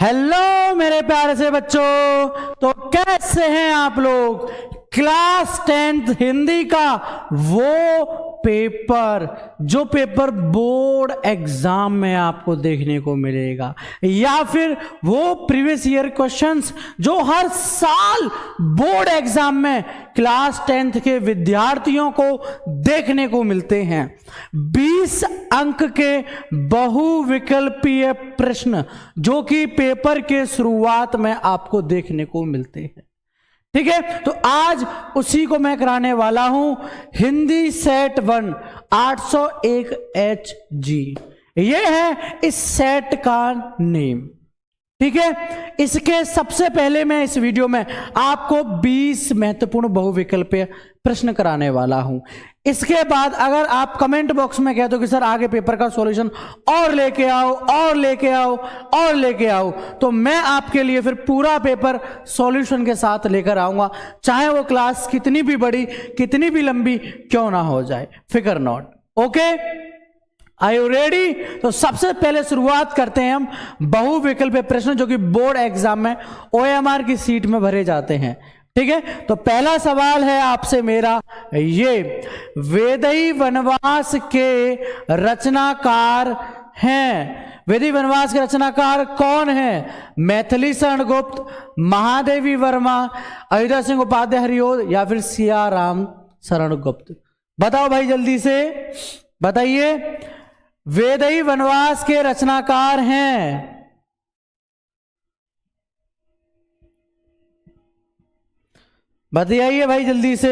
Hello मेरे प्यारे से बच्चों, तो कैसे हैं आप लोग। क्लास 10th हिंदी का वो पेपर जो पेपर बोर्ड एग्जाम में आपको देखने को मिलेगा, या फिर वो प्रीवियस ईयर क्वेश्चंस जो हर साल बोर्ड एग्जाम में क्लास 10th के विद्यार्थियों को देखने को मिलते हैं। 20 अंक के बहुविकल्पीय प्रश्न जो कि पेपर के शुरुआत में आपको देखने को मिलते हैं। ठीक है, तो आज उसी को मैं कराने वाला हूं। हिंदी सेट 1 801 HG, ये है इस सेट का नेम। ठीक है, इसके सबसे पहले मैं इस वीडियो में आपको 20 महत्वपूर्ण बहुविकल्पीय प्रश्न कराने वाला हूं। इसके बाद अगर आप कमेंट बॉक्स में कहते हो कि सर आगे पेपर का सॉल्यूशन और लेके आओ और लेके आओ और लेके आओ, तो मैं आपके लिए फिर पूरा पेपर सॉल्यूशन के साथ लेकर आऊंगा, चाहे वो क्लास कितनी भी बड़ी कितनी भी लंबी क्यों ना हो जाए, फिकर not. Okay, are you ready? तो सबसे पहले शुरुआत करते हैं हम बहुविकल्पीय प्रश्न जो कि बोर्ड एग्जाम में OMR की सीट में भरे जाते हैं। ठीक है, तो पहला सवाल है आपसे मेरा ये, वेदई वनवास के रचनाकार हैं। वेदई वनवास के रचनाकार कौन है? मैथिली शरण गुप्त, महादेवी वर्मा, अयोध्या सिंह उपाध्याय हरिओद, या फिर सिया राम शरण गुप्त। बताओ भाई जल्दी से बताइए, वेदई वनवास के रचनाकार हैं। बताइए भाई जल्दी से।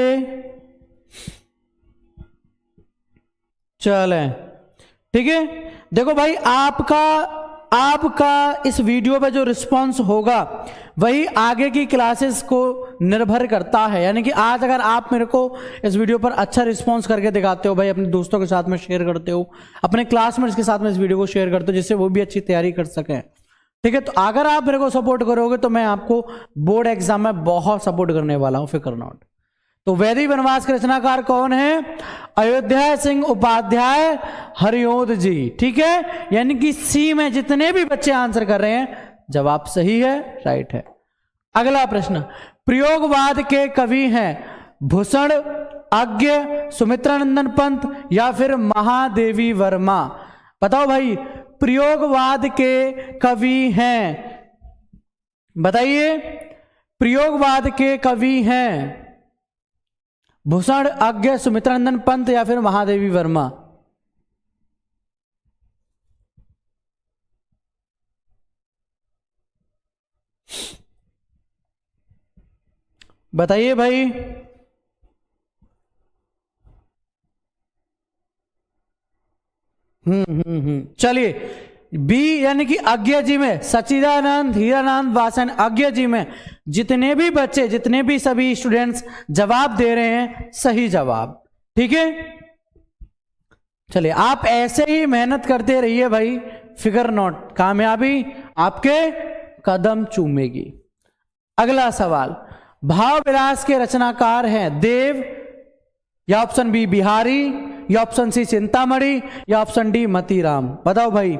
चलें, ठीक है, देखो भाई आपका इस वीडियो पे जो रिस्पांस होगा वही आगे की क्लासेस को निर्भर करता है। यानी कि आज अगर आप मेरे को इस वीडियो पर अच्छा रिस्पांस करके दिखाते हो भाई, अपने दोस्तों के साथ में शेयर करते हो, अपने क्लासमेट्स के साथ में इस वीडियो को शेयर करते हो जिससे वो भी अच्छी तैयारी कर सकें। ठीक है, तो अगर आप मेरे को सपोर्ट करोगे तो मैं आपको बोर्ड एग्जाम में बहुत सपोर्ट करने वाला हूं, फिकर नॉट। तो वेदई वनवास के रचनाकार कौन है? अयोध्या सिंह उपाध्याय हरिओद जी। ठीक है, यानी कि सी में जितने भी बच्चे आंसर कर रहे हैं जवाब सही है, राइट है। अगला प्रश्न, प्रयोगवाद के कवि हैं भूषण, अज्ञ, सुमित्रानंदन पंत, या फिर महादेवी वर्मा। बताओ भाई, प्रयोगवाद के कवि हैं, बताइए, प्रयोगवाद के कवि हैं भूषण, अज्ञ, सुमित्रानंदन पंत, या फिर महादेवी वर्मा। बताइए भाई। चलिए, बी यानी कि अज्ञ जी में सच्चिदानंद, हीरानंद, वासन, अज्ञ जी में जितने भी बच्चे, जितने भी सभी स्टूडेंट्स जवाब दे रहे हैं सही जवाब। ठीक है, चलिए आप ऐसे ही मेहनत करते रहिए भाई, फिकर नॉट, कामयाबी आपके कदम चूमेगी। अगला सवाल, भाव विलास के रचनाकार हैं देव, या ऑप्शन बी बिहारी, या ऑप्शन सी चिंतामणि, या ऑप्शन डी मतीराम। बताओ भाई,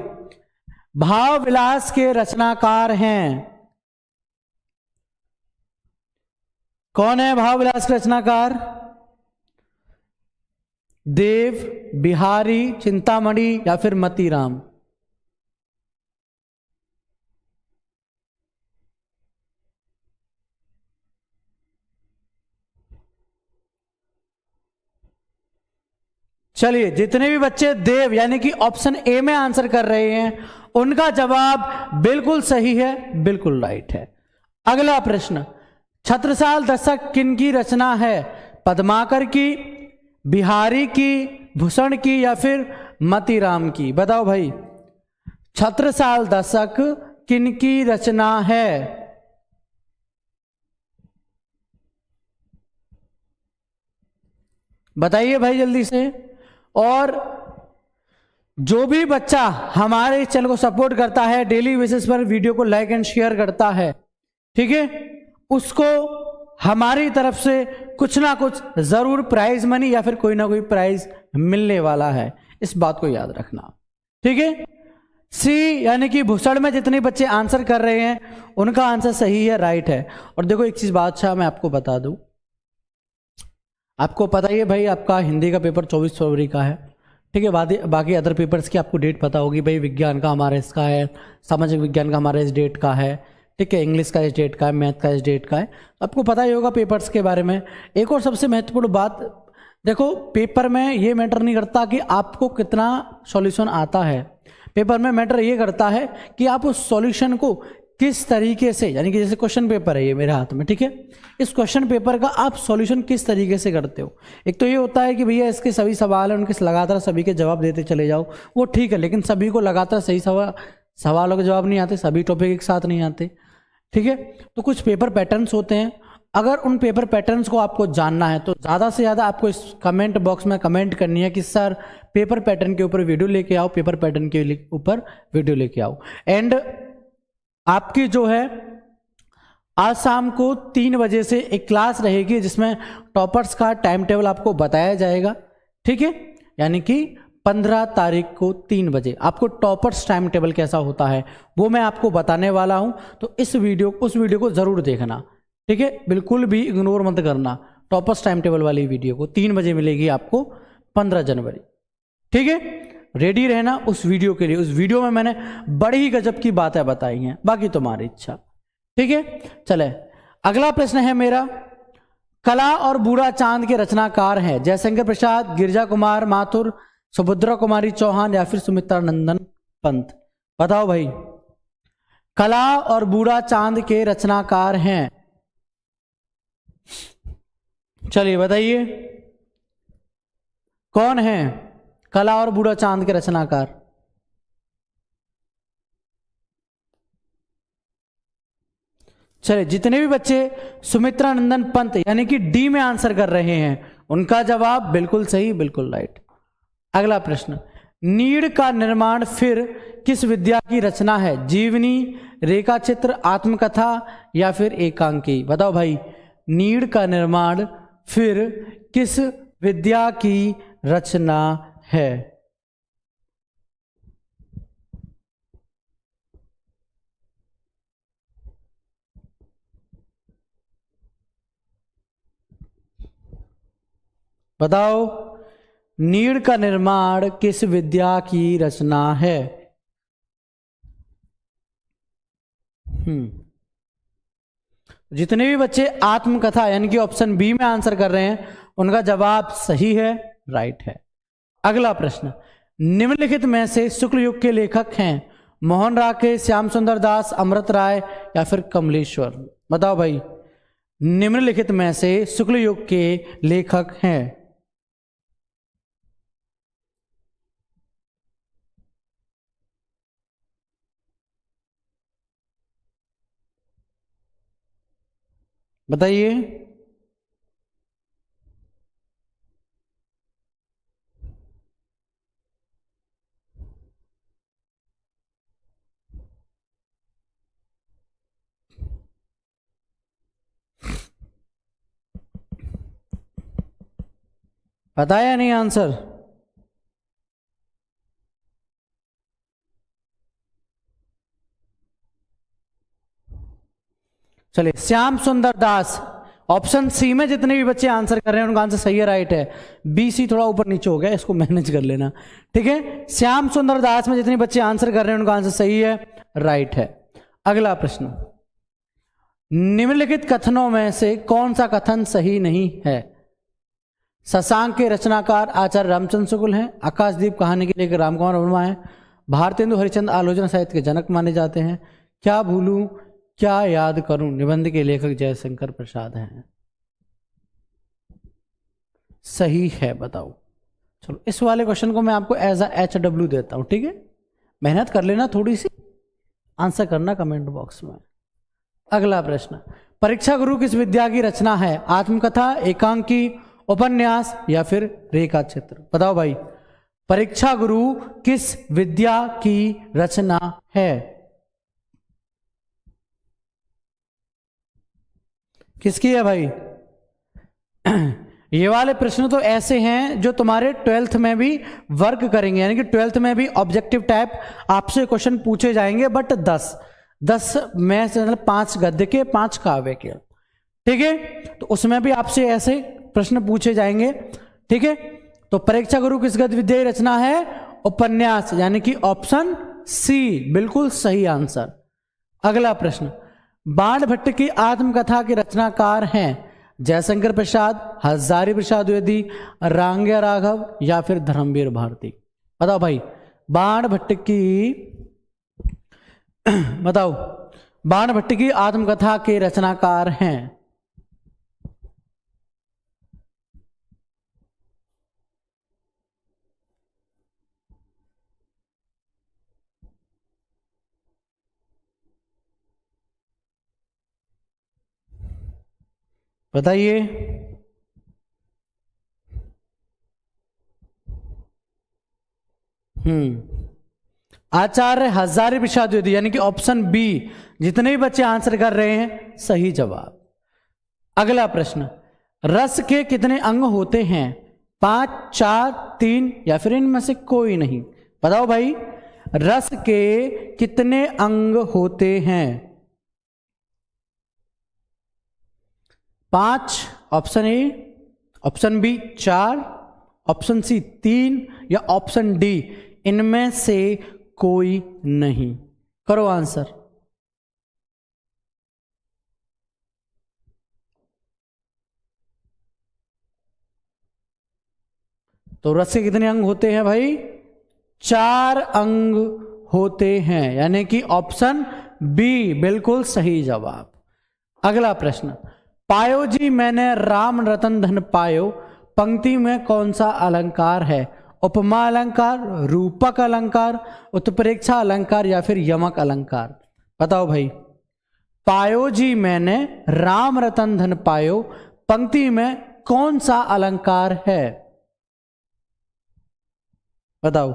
भाव विलास के रचनाकार हैं कौन है? भाव विलास के रचनाकार देव, बिहारी, चिंतामणि, या फिर मतीराम। चलिए, जितने भी बच्चे देव यानी कि ऑप्शन ए में आंसर कर रहे हैं उनका जवाब बिल्कुल सही है, बिल्कुल राइट है। अगला प्रश्न, छत्रसाल दशक किनकी रचना है? पद्माकर की, बिहारी की, भूषण की, या फिर मतीराम की। बताओ भाई, छत्रसाल दशक किनकी रचना है? बताइए भाई जल्दी से। और जो भी बच्चा हमारे इस चैनल को सपोर्ट करता है, डेली बेसिस पर वीडियो को लाइक एंड शेयर करता है, ठीक है, उसको हमारी तरफ से कुछ ना कुछ जरूर प्राइज मनी या फिर कोई ना कोई प्राइज मिलने वाला है, इस बात को याद रखना। ठीक है, सी यानी कि भूसड़ में जितने बच्चे आंसर कर रहे हैं उनका आंसर सही है, राइट है। और देखो एक चीज बादशाह मैं आपको बता दूं, आपको पता ही है भाई, आपका हिंदी का पेपर 24 फरवरी का है, ठीक है। बाकी अदर पेपर्स की आपको डेट पता होगी भाई, विज्ञान का हमारा इसका है, सामाजिक विज्ञान का हमारा इस डेट का है, ठीक है, इंग्लिश का इस डेट का है, मैथ का इस डेट का है, आपको पता ही होगा पेपर्स के बारे में। एक और सबसे महत्वपूर्ण बात, देखो पेपर में ये मैटर नहीं करता कि आपको कितना सॉल्यूशन आता है, पेपर में मैटर ये करता है कि आप उस सॉल्यूशन को किस तरीके से, यानी कि जैसे क्वेश्चन पेपर है ये मेरे हाथ में, ठीक है, इस क्वेश्चन पेपर का आप सॉल्यूशन किस तरीके से करते हो। एक तो ये होता है कि भैया इसके सभी सवाल हैं, उनके लगातार सभी के जवाब देते चले जाओ, वो ठीक है, लेकिन सभी को लगातार सही सवालों के जवाब नहीं आते, सभी टॉपिक एक साथ नहीं आते, ठीक है। तो कुछ पेपर पैटर्न्स होते हैं, अगर उन पेपर पैटर्न्स को आपको जानना है तो ज़्यादा से ज़्यादा आपको इस कमेंट बॉक्स में कमेंट करनी है कि सर पेपर पैटर्न के ऊपर वीडियो लेके आओ, पेपर पैटर्न के ऊपर वीडियो लेके आओ। एंड आपकी जो है आज शाम को 3 बजे से एक क्लास रहेगी जिसमें टॉपर्स का टाइम टेबल आपको बताया जाएगा, ठीक है, यानी कि 15 तारीख को 3 बजे आपको टॉपर्स टाइम टेबल कैसा होता है वो मैं आपको बताने वाला हूं। तो उस वीडियो को जरूर देखना, ठीक है, बिल्कुल भी इग्नोर मत करना। टॉपर्स टाइम टेबल वाली वीडियो को 3 बजे मिलेगी आपको 15 जनवरी, ठीक है। रेडी रहना उस वीडियो के लिए, उस वीडियो में मैंने बड़ी ही गजब की बातें बताई हैं, बाकी तुम्हारी इच्छा, ठीक है। चले अगला प्रश्न है मेरा, कला और बूढ़ा चांद के रचनाकार हैं जयशंकर प्रसाद, गिरिजा कुमार माथुर, सुभद्रा कुमारी चौहान या फिर सुमित्रा नंदन पंत। बताओ भाई, कला और बूढ़ा चांद के रचनाकार हैं, चलिए बताइए कौन है कला और बूढ़ा चांद के रचनाकार। चलिए जितने भी बच्चे सुमित्रा नंदन पंत यानी कि डी में आंसर कर रहे हैं उनका जवाब बिल्कुल सही, बिल्कुल राइट। अगला प्रश्न, नीड़ का निर्माण फिर किस विद्या की रचना है, जीवनी, रेखा चित्र, आत्मकथा या फिर एकांकी। बताओ भाई, नीड़ का निर्माण फिर किस विद्या की रचना है। बताओ, नीड़ का निर्माण किस विद्या की रचना है। जितने भी बच्चे आत्मकथा यानी कि ऑप्शन बी में आंसर कर रहे हैं उनका जवाब सही है, राइट है। अगला प्रश्न, निम्नलिखित में से शुक्ल युग के लेखक हैं मोहन राकेश, श्याम सुंदर दास, अमृत राय या फिर कमलेश्वर। बताओ भाई, निम्नलिखित में से शुक्ल युग के लेखक हैं। बताइए, बताया नहीं आंसर। चलिए, श्याम सुंदर दास, ऑप्शन सी में जितने भी बच्चे आंसर कर रहे हैं उनका आंसर सही है, राइट है। बी सी थोड़ा ऊपर नीचे हो गया, इसको मैनेज कर लेना, ठीक है। श्याम सुंदर दास में जितने बच्चे आंसर कर रहे हैं उनका आंसर सही है, राइट है। अगला प्रश्न, निम्नलिखित कथनों में से कौन सा कथन सही नहीं है। शशांक के रचनाकार आचार्य रामचंद्र शुक्ल हैं, आकाशदीप कहानी के लेकर रामकुमार वर्मा है, भारतेंदु हरिश्चंद्र आलोचना साहित्य के जनक माने जाते हैं, क्या भूलूं क्या याद करूं निबंध के लेखक जयशंकर प्रसाद हैं। सही है, बताओ। चलो इस वाले क्वेश्चन को मैं आपको एज HW देता हूं, ठीक है, मेहनत कर लेना थोड़ी सी, आंसर करना कमेंट बॉक्स में। अगला प्रश्न, परीक्षा गुरु किस विद्या की रचना है, आत्मकथा, एकांकी, उपन्यास या फिर रेखा चित्र। बताओ भाई, परीक्षा गुरु किस विद्या की रचना है। किसकी है भाई, ये वाले प्रश्न तो ऐसे हैं जो तुम्हारे 12th में भी वर्क करेंगे, यानी कि 12th में भी ऑब्जेक्टिव टाइप आपसे क्वेश्चन पूछे जाएंगे, बट 10 में से मतलब 5 गद्य के 5 काव्य के, ठीक है। तो उसमें भी आपसे ऐसे प्रश्न पूछे जाएंगे, ठीक है। तो परीक्षा गुरु किस गद्य विद्या रचना है? उपन्यास, यानी कि ऑप्शन सी बिल्कुल सही आंसर। अगला प्रश्न, बाण भट्ट की आत्मकथा के रचनाकार हैं जयशंकर प्रसाद, हजारी प्रसाद द्विवेदी, रांगया राघव या फिर धर्मवीर भारती? बताओ भाई, बाण भट्ट की बताओ, बाण भट्ट की आत्मकथा के रचनाकार हैं? बताइए। आचार्य हजारी प्रसाद द्विवेदी, यानी कि ऑप्शन बी। जितने भी बच्चे आंसर कर रहे हैं सही जवाब। अगला प्रश्न, रस के कितने अंग होते हैं? 5, 4, 3 या फिर इनमें से कोई नहीं? बताओ भाई, रस के कितने अंग होते हैं? 5 option A, option B 4, option C 3 या ऑप्शन डी इनमें से कोई नहीं? करो आंसर। तो रस के कितने अंग होते हैं भाई? 4 अंग होते हैं, यानी कि ऑप्शन बी बिल्कुल सही जवाब। अगला प्रश्न, पायो जी मैंने राम रतन धन पायो पंक्ति में कौन सा अलंकार है? उपमा अलंकार, रूपक अलंकार, उत्प्रेक्षा अलंकार या फिर यमक अलंकार? बताओ भाई, पायो जी मैंने राम रतन धन पायो पंक्ति में कौन सा अलंकार है? बताओ।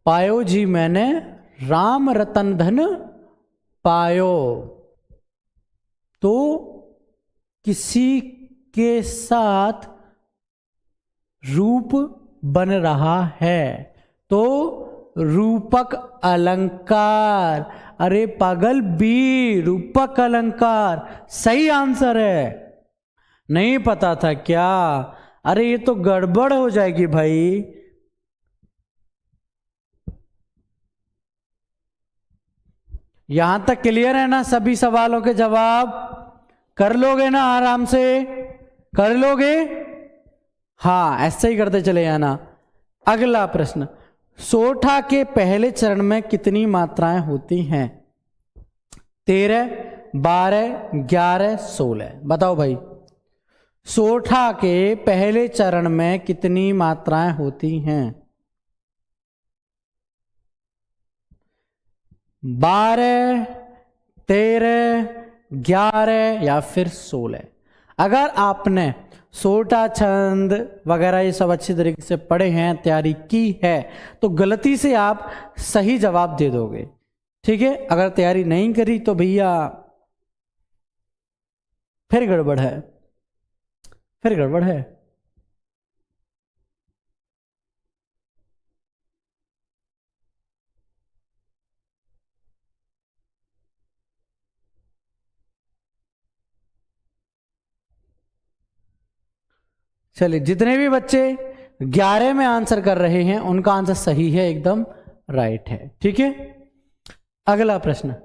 पायो जी मैंने राम रतन धन पायो, तो किसी के साथ रूप बन रहा है, तो रूपक अलंकार। अरे पागल, बी रूपक अलंकार सही आंसर है। नहीं पता था क्या? अरे ये तो गड़बड़ हो जाएगी भाई। यहां तक क्लियर है ना? सभी सवालों के जवाब कर लोगे ना? आराम से कर लोगे? हाँ, ऐसे ही करते चले जाना। अगला प्रश्न, सोठा के पहले चरण में कितनी मात्राएं होती हैं? 13, 12, 11, 16? बताओ भाई, सोठा के पहले चरण में कितनी मात्राएं होती हैं? 12, 13, 11 या फिर 16? अगर आपने सोटा छंद वगैरह ये सब अच्छी तरीके से पढ़े हैं, तैयारी की है, तो गलती से आप सही जवाब दे दोगे, ठीक है। अगर तैयारी नहीं करी तो भैया फिर गड़बड़ है, फिर गड़बड़ है। चलिए, जितने भी बच्चे 11 में आंसर कर रहे हैं उनका आंसर सही है, एकदम राइट है, ठीक है। अगला प्रश्न,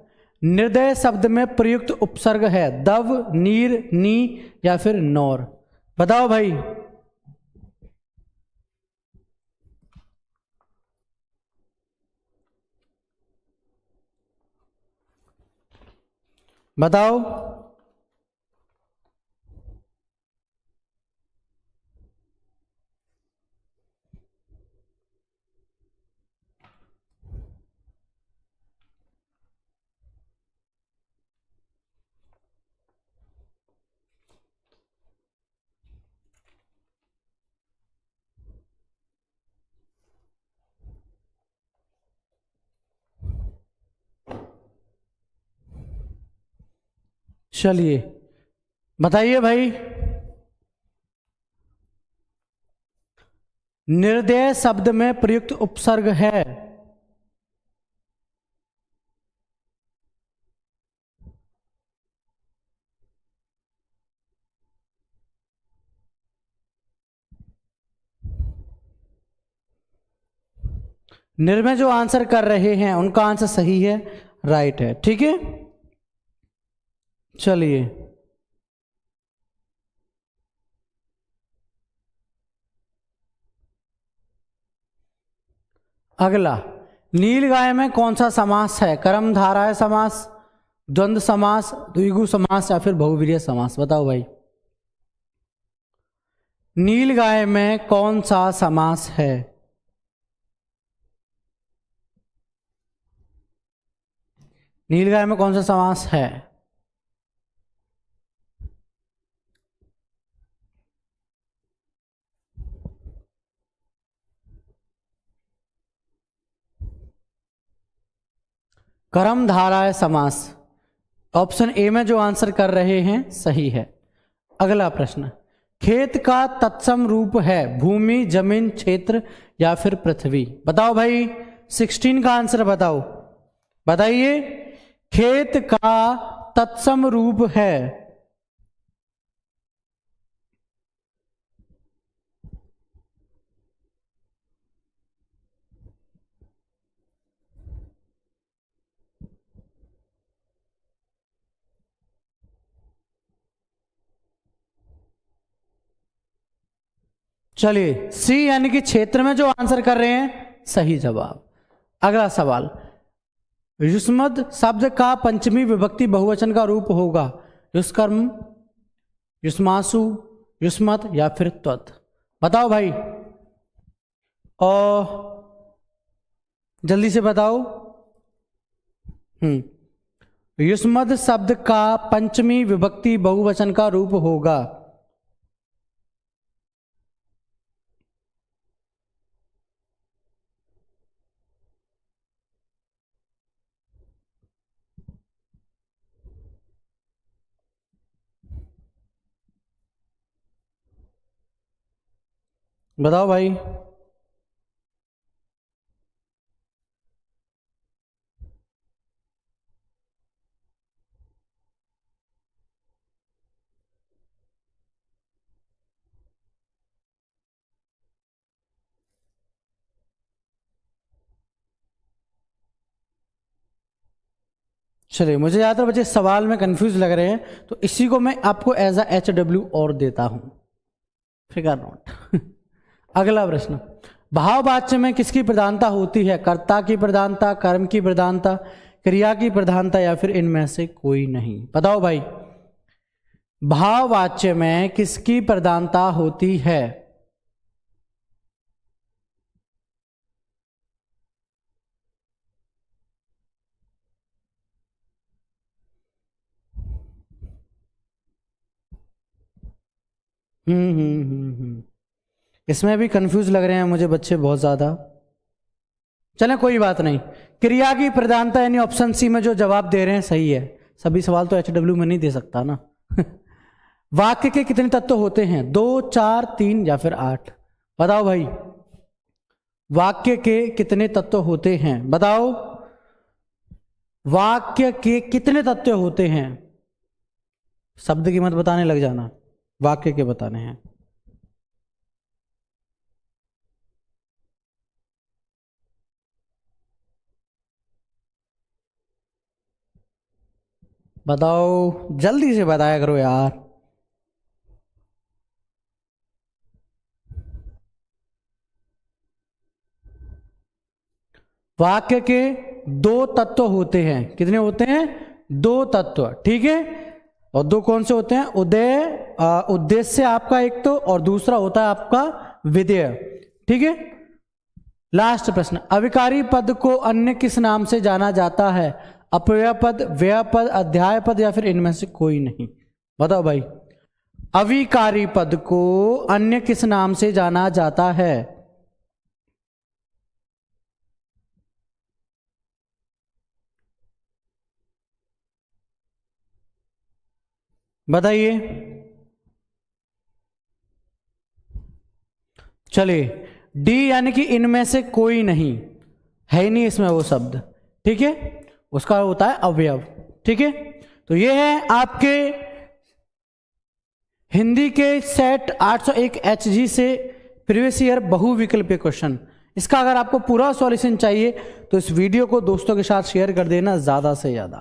निर्दय शब्द में प्रयुक्त उपसर्ग है दव, नीर, नी या फिर नौर? बताओ भाई। बताओ। चलिए बताइए भाई, निर्देय शब्द में प्रयुक्त उपसर्ग है। निर्भय जो आंसर कर रहे हैं उनका आंसर सही है, राइट है, ठीक है। चलिए अगला, नील गाय में कौन सा समास है? कर्मधारय समास, द्वंद्व समास, द्विगु समास या फिर बहुव्रीहि समास? बताओ भाई, नील गाय में कौन सा समास है? नील गाय में कौन सा समास है? कर्मधारय समास। ऑप्शन ए में जो आंसर कर रहे हैं सही है। अगला प्रश्न, खेत का तत्सम रूप है भूमि, जमीन, क्षेत्र या फिर पृथ्वी? बताओ भाई, 16 का आंसर बताओ, बताइए। खेत का तत्सम रूप है, चलिए सी यानी कि क्षेत्र में जो आंसर कर रहे हैं सही जवाब। अगला सवाल, युष्मद शब्द का पंचमी विभक्ति बहुवचन का रूप होगा युष्कर्म, युष्मासु, युष्मत या फिर त्वत्? बताओ भाई, और जल्दी से बताओ। युष्मद शब्द का पंचमी विभक्ति बहुवचन का रूप होगा, बताओ भाई। चलिए, मुझे ज़्यादातर बच्चे सवाल में कंफ्यूज लग रहे हैं तो इसी को मैं आपको एज अ HW और देता हूं, फिगर नोट। अगला प्रश्न, भाववाच्य में किसकी प्रधानता होती है? कर्ता की प्रधानता, कर्म की प्रधानता, क्रिया की प्रधानता या फिर इनमें से कोई नहीं? बताओ भाई, भाववाच्य में किसकी प्रधानता होती है? इसमें भी कंफ्यूज लग रहे हैं मुझे बच्चे बहुत ज्यादा। चलें कोई बात नहीं, क्रिया की प्रधानता यानी ऑप्शन सी में जो जवाब दे रहे हैं सही है। सभी सवाल तो HW में नहीं दे सकता ना। वाक्य के कितने तत्व होते हैं? 2, 4, 3 या फिर 8? बताओ भाई, वाक्य के कितने तत्व होते हैं? बताओ, वाक्य के कितने तत्व होते हैं? शब्द की मत बताने लग जाना, वाक्य के बताने हैं। बताओ, जल्दी से बताया करो यार। वाक्य के 2 तत्व होते हैं। कितने होते हैं? 2 तत्व, ठीक है। और 2 कौन से होते हैं? उद्देश्य आपका एक तो, और दूसरा होता है आपका विधेय, ठीक है। लास्ट प्रश्न, अविकारी पद को अन्य किस नाम से जाना जाता है? अपव्यय पद, व्यय पद, अध्याय पद या फिर इनमें से कोई नहीं? बताओ भाई, अविकारी पद को अन्य किस नाम से जाना जाता है? बताइए। चलिए, डी यानी कि इनमें से कोई नहीं है ही नहीं इसमें वो शब्द, ठीक है, उसका होता है अवयव, ठीक है। तो ये है आपके हिंदी के सेट 801 HG से प्रीवियस ईयर बहुविकल्पीय क्वेश्चन। इसका अगर आपको पूरा सॉल्यूशन चाहिए तो इस वीडियो को दोस्तों के साथ शेयर कर देना ज्यादा से ज्यादा,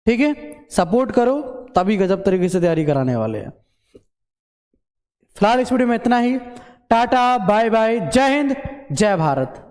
ठीक है। सपोर्ट करो, तभी गजब तरीके से तैयारी कराने वाले हैं। फिलहाल इस वीडियो में इतना ही। टाटा बाय बाय, जय हिंद जय भारत।